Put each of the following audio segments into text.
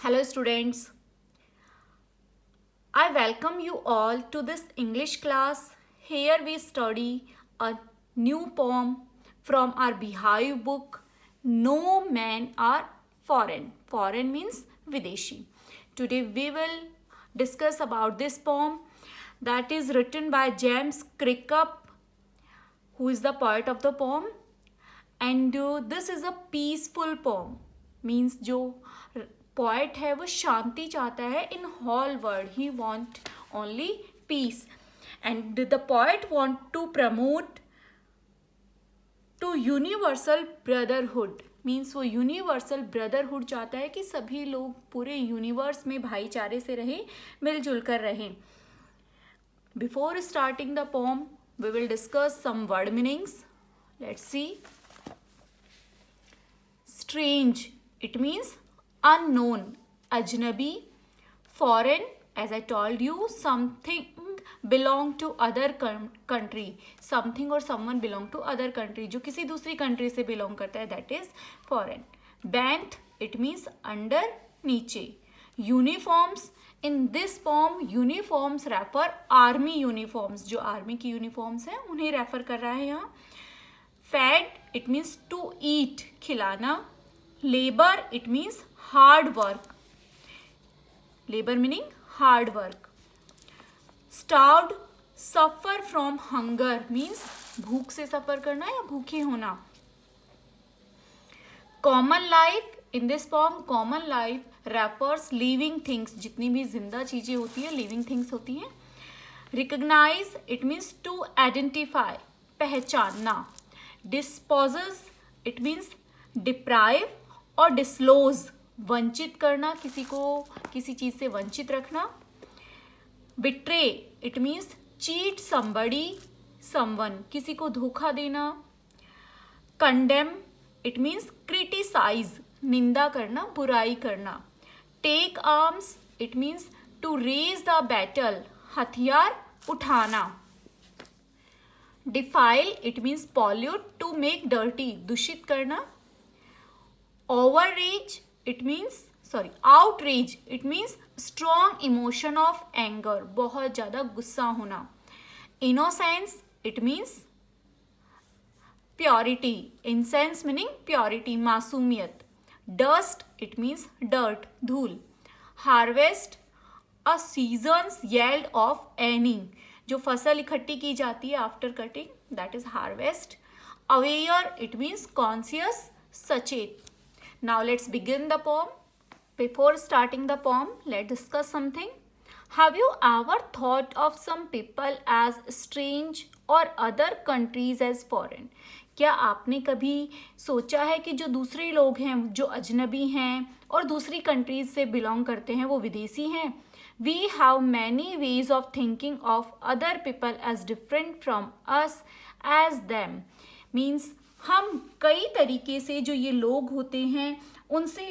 Hello students, I welcome you all to this English class. Here we study a new poem from our Beehive book, No Men Are Foreign. Foreign means Videshi. Today we will discuss about this poem that is written by James Craikup, who is the poet of the poem. And this is a peaceful poem means जो poet है वो शांति चाहता है in whole world he want only peace and the poet want to promote to universal brotherhood means वो universal brotherhood चाहता है कि सभी लोग पूरे यूनिवर्स में भाईचारे से रहें, मिलजुल कर रहें. Before starting the poem we will discuss some word meanings. Let's see. Strange, it means unknown, ajnabi. Foreign, as I told you, something belong to other country, something or someone belong to other country, जो किसी दूसरी country से belong करता है, that is foreign. Bent, it means under, नीचे. Uniforms, in this poem uniforms refer army uniforms, जो army की uniforms हैं उन्हें refer कर रहा है यहाँ. Fed, it means to eat, खिलाना. Labor, it means hard work. Labor meaning hard work. Starved, suffer from hunger means भूख से सफ़र करना या भूखे होना. Common life, in this poem common life refers living things, जितनी भी जिंदा चीज़ें होती हैं living things होती हैं. Recognize, it means to identify, पहचानना. Disposes, it means deprive और डिस्लोज, वंचित करना, किसी को किसी चीज़ से वंचित रखना. Betray, it means cheat somebody, someone, किसी को धोखा देना. कंडेम, इट मीन्स क्रिटिसाइज, निंदा करना, बुराई करना. Take arms, it means to raise the battle, हथियार उठाना. Defile, it means pollute, to make dirty, दूषित करना. Outrage, it means strong emotion of anger, बहुत ज़्यादा गुस्सा होना. Innocence, it means purity, innocence meaning purity, मासूमियत. Dust, it means dirt, धूल. Harvest, a season's yield of any, जो फसल इकट्ठी की जाती है after cutting, that is harvest. Aware, it means conscious, सचेत. Now let's begin the poem. Before starting the poem, let's discuss something. Have you ever thought of some people as strange or other countries as foreign? क्या आपने कभी सोचा है कि जो दूसरे लोग हैं जो अजनबी हैं और दूसरी कंट्रीज से बिलोंग करते हैं वो विदेशी हैं? We have many ways of thinking of other people as different from us as them. Means हम कई तरीके से जो ये लोग होते हैं उनसे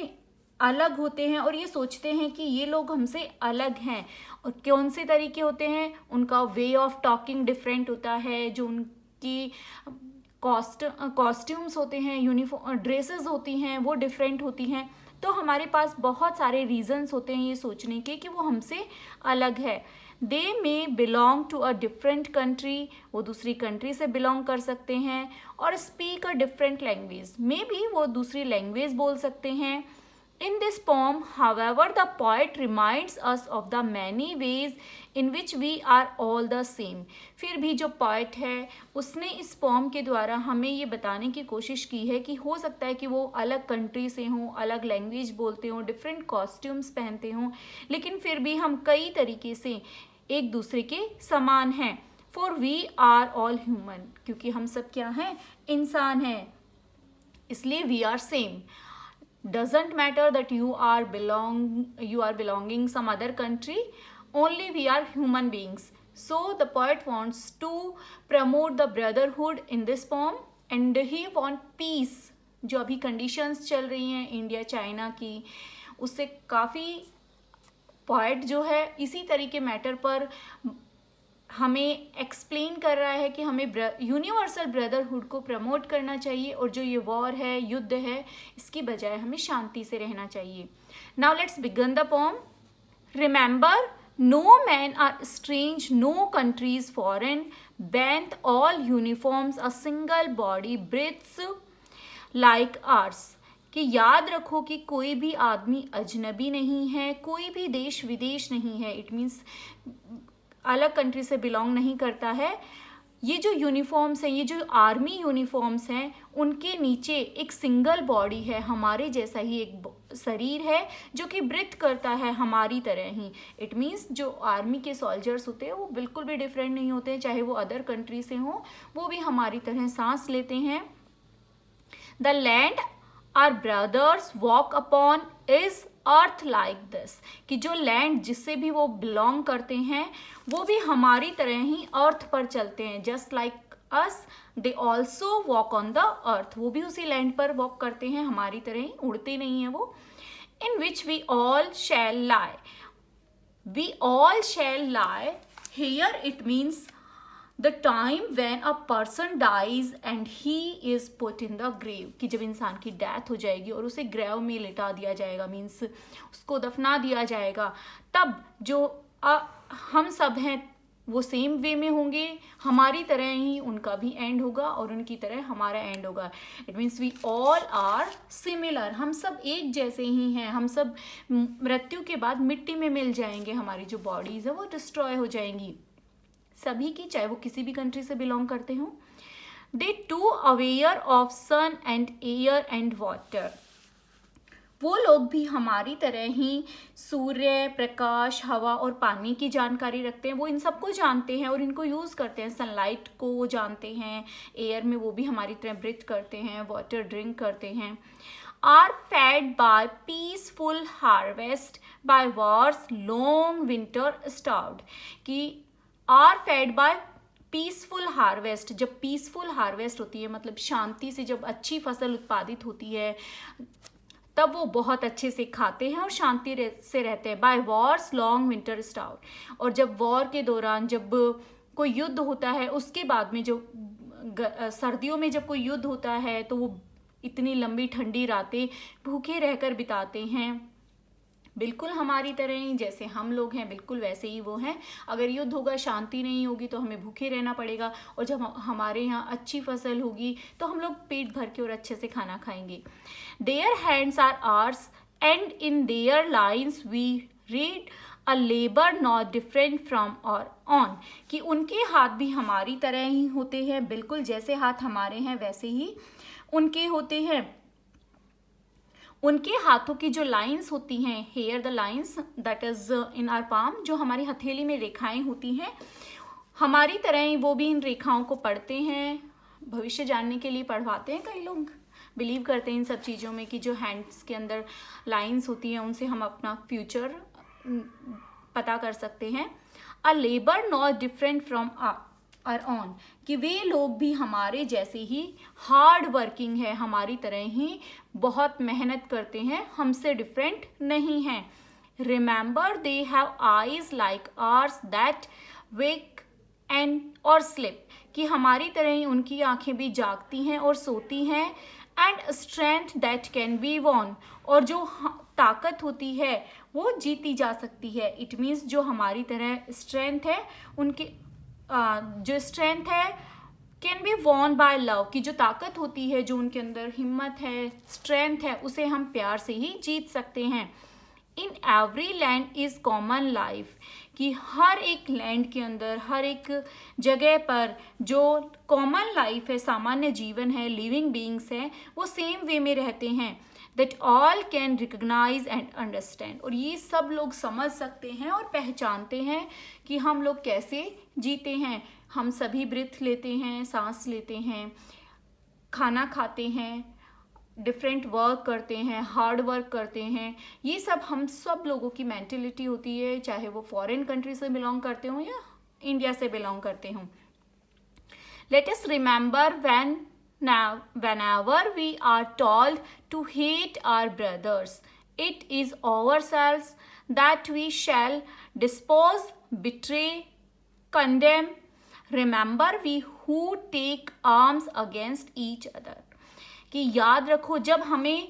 अलग होते हैं और ये सोचते हैं कि ये लोग हमसे अलग हैं. और कौन से तरीके होते हैं? उनका वे ऑफ टॉकिंग डिफरेंट होता है, जो उनकी कॉस्ट्यूम्स होते हैं, यूनिफॉर्म ड्रेसेस होती हैं वो डिफरेंट होती हैं. तो हमारे पास बहुत सारे रीजंस होते हैं ये सोचने के कि वो हमसे अलग है. They may belong to a different country, वो दूसरी कंट्री से बिलोंग कर सकते हैं. और speak a different language, maybe वो दूसरी लैंग्वेज बोल सकते हैं. In this poem, however, the poet reminds us of the many ways in which we are all the same. फिर भी जो poet है उसने इस poem के द्वारा हमें ये बताने की कोशिश की है कि हो सकता है कि वो अलग कंट्री से हों, अलग लैंग्वेज बोलते हों, डिफरेंट कॉस्ट्यूम्स पहनते हों, लेकिन फिर भी हम कई तरीके से एक दूसरे के समान हैं. For we are all human, क्योंकि हम सब क्या हैं? इंसान हैं, इसलिए we are same. Doesn't matter that you are belonging some other country, only we are human beings. So the poet wants to promote the brotherhood in this poem and he want peace. जो अभी conditions चल रही हैं India China की, उससे काफ़ी poet जो है इसी तरह के मैटर पर हमें एक्सप्लेन कर रहा है कि हमें यूनिवर्सल ब्रदरहुड को प्रमोट करना चाहिए और जो ये वॉर है, युद्ध है, इसकी बजाय हमें शांति से रहना चाहिए. Now let's begin the pome. Remember, no men are strange, no country is foreign, bend all uniforms, a single body breathes like ours. कि याद रखो कि कोई भी आदमी अजनबी नहीं है, कोई भी देश विदेश नहीं है. इट मीन्स अलग कंट्री से बिलोंग नहीं करता है. ये जो यूनिफॉर्म्स हैं, ये जो आर्मी यूनिफॉर्म्स हैं, उनके नीचे एक सिंगल बॉडी है, हमारे जैसा ही एक शरीर है जो कि ब्रीथ करता है हमारी तरह ही. इट मीन्स जो आर्मी के सोल्जर्स होते हैं वो बिल्कुल भी डिफरेंट नहीं होते, चाहे वो अदर कंट्री से हों, वो भी हमारी तरह सांस लेते हैं. The land our brothers walk upon is earth like this. कि जो लैंड जिससे भी वो बिलोंग करते हैं वो भी हमारी तरह ही अर्थ पर चलते हैं. Just like us they also walk on the earth. वो भी उसी लैंड पर वॉक करते हैं हमारी तरह ही, उड़ते नहीं हैं वो. In which we all shall lie. We all shall lie here it means the time when a person dies and he is put in the grave. कि जब इंसान की डेथ हो जाएगी और उसे ग्रेव में लिटा दिया जाएगा, मीन्स उसको दफना दिया जाएगा, तब जो हम सब हैं वो सेम वे में होंगे, हमारी तरह ही उनका भी एंड होगा और उनकी तरह हमारा एंड होगा. It means we all are similar. हम सब एक जैसे ही हैं. हम सब मृत्यु के बाद मिट्टी में मिल जाएंगे. हमारी जो बॉडीज है वो डिस्ट्रॉय हो जाएंगी सभी की, चाहे वो किसी भी कंट्री से बिलोंग करते हों. They too aware of sun and air and water. वो लोग भी हमारी तरह ही सूर्य, प्रकाश, हवा और पानी की जानकारी रखते हैं. वो इन सबको जानते हैं और इनको यूज़ करते हैं. सनलाइट को वो जानते हैं, एयर में वो भी हमारी तरह ब्रीथ करते हैं, वाटर ड्रिंक करते हैं. Are fed by peaceful harvest, by wars long winter starved. कि are fed by peaceful harvest. जब पीसफुल हार्वेस्ट होती है मतलब शांति से जब अच्छी फसल उत्पादित होती है, तब वो बहुत अच्छे से खाते हैं और शांति से रहते हैं. By wars long winter starved. और जब वॉर के दौरान जब कोई युद्ध होता है, उसके बाद में जो सर्दियों में जब कोई युद्ध होता है तो वो इतनी लंबी ठंडी रातें भूखे रहकर बिताते हैं. बिल्कुल हमारी तरह ही, जैसे हम लोग हैं बिल्कुल वैसे ही वो हैं. अगर युद्ध होगा, शांति नहीं होगी तो हमें भूखे रहना पड़ेगा. और जब हमारे यहाँ अच्छी फसल होगी तो हम लोग पेट भर के और अच्छे से खाना खाएंगे. Their hands are ours and in their lines we read a labour not different from our own. कि उनके हाथ भी हमारी तरह ही होते हैं, बिल्कुल जैसे हाथ हमारे हैं वैसे ही उनके होते हैं. उनके हाथों की जो लाइंस होती हैं, here the lines that is in our palm, जो हमारी हथेली में रेखाएं होती हैं, हमारी तरह ही वो भी इन रेखाओं को पढ़ते हैं. भविष्य जानने के लिए पढ़वाते हैं. कई लोग बिलीव करते हैं इन सब चीज़ों में कि जो हैंड्स के अंदर लाइंस होती हैं उनसे हम अपना फ्यूचर पता कर सकते हैं. A labour not different from our own. कि वे लोग भी हमारे जैसे ही हार्ड वर्किंग है, हमारी तरह ही बहुत मेहनत करते हैं, हमसे डिफरेंट नहीं हैं. Remember they have eyes like ours that wake and or sleep. कि हमारी तरह ही उनकी आंखें भी जागती हैं और सोती हैं. And strength that can be won. और जो ताकत होती है वो जीती जा सकती है. इट मीन्स जो हमारी तरह स्ट्रेंथ है, उनकी जो स्ट्रेंथ है can be won by love. की जो ताकत होती है, जो उनके अंदर हिम्मत है, स्ट्रेंथ है, उसे हम प्यार से ही जीत सकते हैं. In every land is common life. कि हर एक लैंड के अंदर, हर एक जगह पर जो कॉमन लाइफ है, सामान्य जीवन है, लिविंग बीइंग्स है, वो सेम वे में रहते हैं. That all can recognise and understand. और ये सब लोग समझ सकते हैं और पहचानते हैं कि हम लोग कैसे जीते हैं. हम सभी ब्रीथ लेते हैं, सांस लेते हैं, खाना खाते हैं, डिफरेंट वर्क करते हैं, हार्ड वर्क करते हैं. ये सब हम सब लोगों की मेंटेलिटी होती है, चाहे वो फॉरेन कंट्री से बिलोंग करते हों या इंडिया से बिलोंग करते हों. Let us remember whenever we are told to hate our brothers, it is ourselves that we shall despise, betray condemn. Remember, we who take arms against each other. कि याद रखो, जब हमें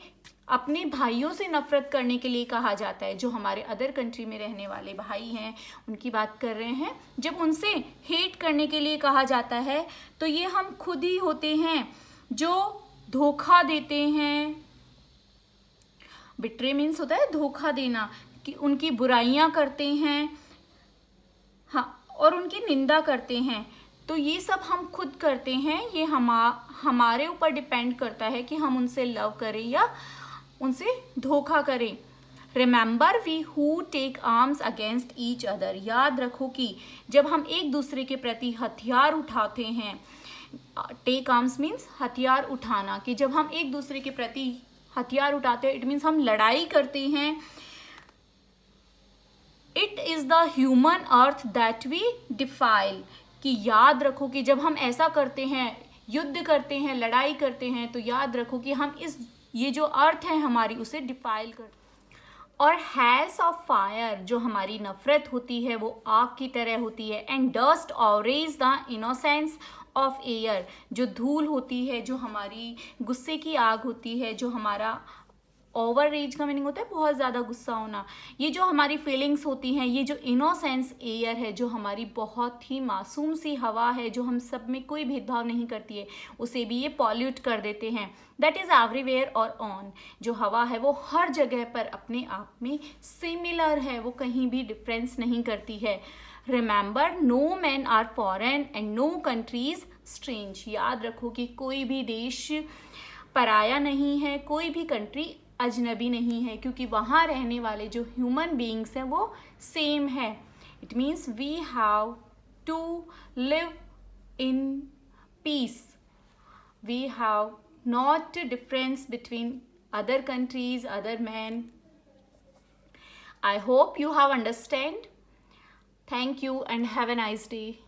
अपने भाइयों से नफरत करने के लिए कहा जाता है, जो हमारे अदर कंट्री में रहने वाले भाई हैं उनकी बात कर रहे हैं, जब उनसे हेट करने के लिए कहा जाता है तो ये हम खुद ही होते हैं जो धोखा देते हैं. बिट्रे मीन्स होता है धोखा देना, कि उनकी बुराइयां करते हैं, हाँ, और उनकी निंदा करते हैं. तो ये सब हम खुद करते हैं. ये हमारे ऊपर डिपेंड करता है कि हम उनसे लव करें या उनसे धोखा करें. Remember, we who take arms against each other. याद रखो कि जब हम एक दूसरे के प्रति हथियार उठाते हैं, टेक आर्म्स मीन्स हथियार उठाना, कि जब हम एक दूसरे के प्रति हथियार उठाते हैं, इट मीन्स हम लड़ाई करते हैं. It is the human earth that we defile. कि याद रखो कि जब हम ऐसा करते हैं, युद्ध करते हैं, लड़ाई करते हैं, तो याद रखो कि हम ये जो अर्थ है हमारी, उसे डिफाइल करते हैं. और हैल्स ऑफ फायर, जो हमारी नफरत होती है वो आग की तरह होती है. And dust orange the innocence of air, जो धूल होती है, जो हमारी गुस्से की आग होती है, जो हमारा ओवर रेज का मीनिंग होता है बहुत ज़्यादा गुस्सा होना. ये जो हमारी फीलिंग्स होती हैं, ये जो इनोसेंस एयर है, जो हमारी बहुत ही मासूम सी हवा है, जो हम सब में कोई भेदभाव नहीं करती है, उसे भी ये पॉल्यूट कर देते हैं. दैट इज़ एवरीवेयर और ऑन. जो हवा है वो हर जगह पर अपने आप में सिमिलर है, वो कहीं भी डिफरेंस नहीं करती है. Remember, no man are foreign and no countries strange. याद रखो कि कोई भी देश पराया नहीं है, कोई भी कंट्री अजनबी नहीं है, क्योंकि वहाँ रहने वाले जो ह्यूमन बीइंग्स हैं वो सेम है. It means we have to live in peace. We have not difference between other countries, other men. I hope you have understand. Thank you and have a nice day.